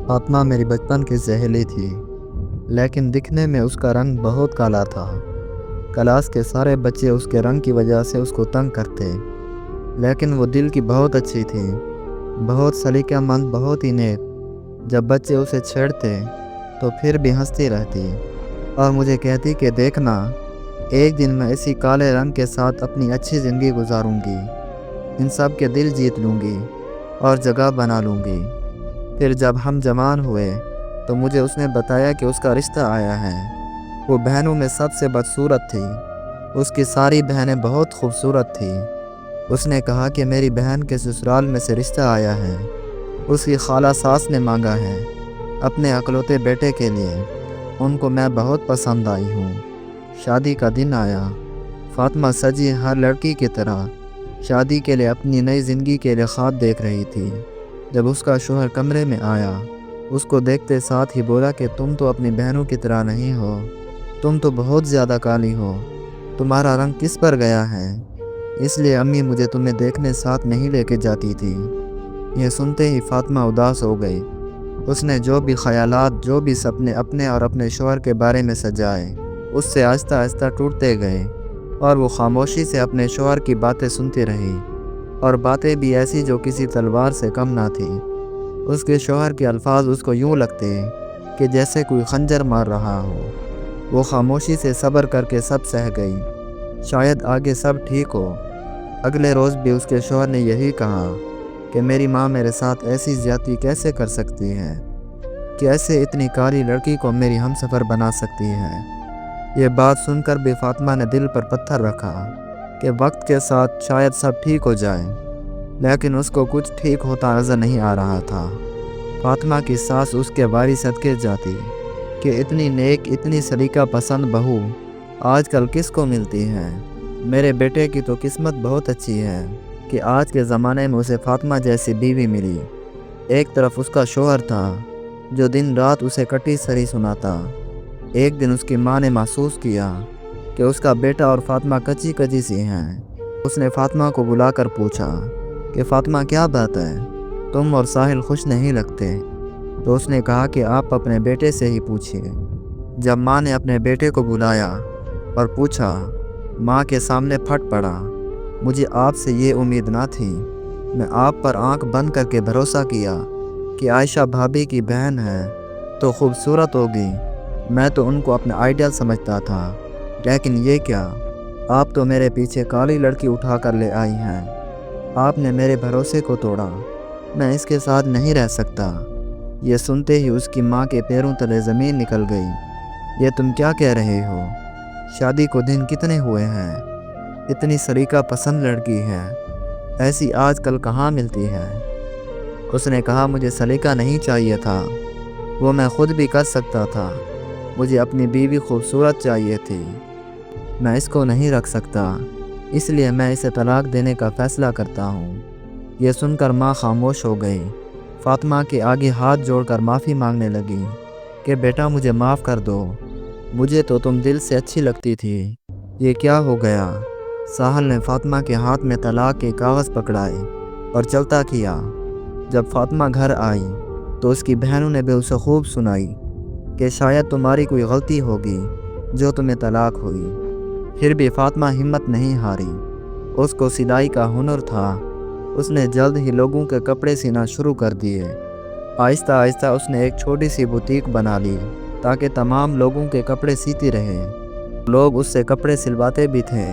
फातिमा मेरी बचपन की सहेली थी, लेकिन दिखने में उसका रंग बहुत काला था। क्लास के सारे बच्चे उसके रंग की वजह से उसको तंग करते, लेकिन वो दिल की बहुत अच्छी थी, बहुत सलीकामंद, बहुत ही नेक। जब बच्चे उसे छेड़ते तो फिर भी हंसती रहती और मुझे कहती कि देखना, एक दिन मैं इसी काले रंग के साथ अपनी अच्छी ज़िंदगी गुजारूंगी, इन सब के दिल जीत लूँगी और जगह बना लूँगी। फिर जब हम जवान हुए तो मुझे उसने बताया कि उसका रिश्ता आया है। वो बहनों में सबसे बदसूरत थी, उसकी सारी बहनें बहुत खूबसूरत थी। उसने कहा कि मेरी बहन के ससुराल में से रिश्ता आया है, उसकी खाला सास ने मांगा है अपने अकलौते बेटे के लिए, उनको मैं बहुत पसंद आई हूँ। शादी का दिन आया। फातिमा सजी हर लड़की की तरह शादी के लिए अपनी नई ज़िंदगी के लिए ख्वाब देख रही थी। जब उसका शौहर कमरे में आया, उसको देखते साथ ही बोला कि तुम तो अपनी बहनों की तरह नहीं हो, तुम तो बहुत ज़्यादा काली हो, तुम्हारा रंग किस पर गया है, इसलिए अम्मी मुझे तुम्हें देखने साथ नहीं लेके जाती थी। यह सुनते ही फातिमा उदास हो गई। उसने जो भी ख्यालात, जो भी सपने अपने और अपने शौहर के बारे में सजाए, उससे आहिस्ता आहिस्ता टूटते गए और वो खामोशी से अपने शौहर की बातें सुनती रही, और बातें भी ऐसी जो किसी तलवार से कम ना थी। उसके शौहर के अल्फाज उसको यूँ लगते कि जैसे कोई खंजर मार रहा हो। वो खामोशी से सब्र करके सब सह गई, शायद आगे सब ठीक हो। अगले रोज़ भी उसके शौहर ने यही कहा कि मेरी माँ मेरे साथ ऐसी ज़्यादती कैसे कर सकती है, कैसे इतनी काली लड़की को मेरी हमसफ़र बना सकती है। ये बात सुनकर भी फातिमा ने दिल पर पत्थर रखा कि वक्त के साथ शायद सब ठीक हो जाए, लेकिन उसको कुछ ठीक होता नज़र नहीं आ रहा था। फातिमा की सास उसके बारी सदके जाती कि इतनी नेक, इतनी सलीका पसंद बहू आजकल किसको मिलती है। मेरे बेटे की तो किस्मत बहुत अच्छी है कि आज के ज़माने में उसे फातिमा जैसी बीवी मिली। एक तरफ उसका शौहर था जो दिन रात उसे कटी सरी सुनाता। एक दिन उसकी माँ ने महसूस किया कि उसका बेटा और फातिमा कच्ची कच्ची सी हैं। उसने फातिमा को बुलाकर पूछा कि फातिमा क्या बात है, तुम और साहिल खुश नहीं लगते। तो उसने कहा कि आप अपने बेटे से ही पूछिए। जब माँ ने अपने बेटे को बुलाया और पूछा, माँ के सामने फट पड़ा, मुझे आपसे ये उम्मीद ना थी। मैं आप पर आंख बंद करके भरोसा किया कि आयशा भाभी की बहन है तो खूबसूरत होगी, मैं तो उनको अपना आइडियल समझता था, लेकिन ये क्या, आप तो मेरे पीछे काली लड़की उठा कर ले आई हैं। आपने मेरे भरोसे को तोड़ा, मैं इसके साथ नहीं रह सकता। ये सुनते ही उसकी माँ के पैरों तले ज़मीन निकल गई। ये तुम क्या कह रहे हो, शादी को दिन कितने हुए हैं, इतनी सलीका पसंद लड़की है, ऐसी आजकल कहाँ मिलती है। उसने कहा, मुझे सलीका नहीं चाहिए था, वो मैं खुद भी कर सकता था, मुझे अपनी बीवी खूबसूरत चाहिए थी, मैं इसको नहीं रख सकता, इसलिए मैं इसे तलाक देने का फ़ैसला करता हूँ। यह सुनकर माँ खामोश हो गई। फातिमा के आगे हाथ जोड़कर माफ़ी मांगने लगी कि बेटा मुझे माफ़ कर दो, मुझे तो तुम दिल से अच्छी लगती थी, ये क्या हो गया। साहिल ने फातिमा के हाथ में तलाक के कागज़ पकड़ाए और चलता किया। जब फातिमा घर आई तो उसकी बहनों ने भी उसे खूब सुनाई कि शायद तुम्हारी कोई गलती होगी जो तुम्हें तलाक हुई। फिर भी फातिमा हिम्मत नहीं हारी। उसको सिलाई का हुनर था। उसने जल्द ही लोगों के कपड़े सीना शुरू कर दिए। आहिस्ता आहिस्ता उसने एक छोटी सी बुटीक बना ली ताकि तमाम लोगों के कपड़े सीती रहे। लोग उससे कपड़े सिलवाते भी थे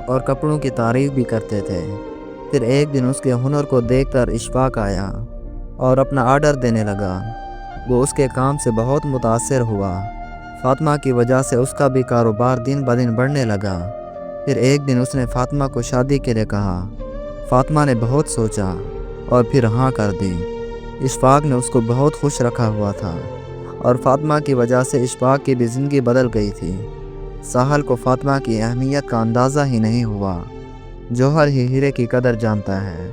और कपड़ों की तारीफ़ भी करते थे। फिर एक दिन उसके हुनर को देखकर इशफाक आया और अपना आर्डर देने लगा। वो उसके काम से बहुत मुतासिर हुआ। फातिमा की वजह से उसका भी कारोबार दिन ब दिन बढ़ने लगा। फिर एक दिन उसने फातिमा को शादी के लिए कहा। फातिमा ने बहुत सोचा और फिर हाँ कर दी। इशफाक ने उसको बहुत खुश रखा हुआ था और फातिमा की वजह से इशफाक की भी ज़िंदगी बदल गई थी। साहिल को फातिमा की अहमियत का अंदाज़ा ही नहीं हुआ। जौहर ही हीरे की कदर जानता है।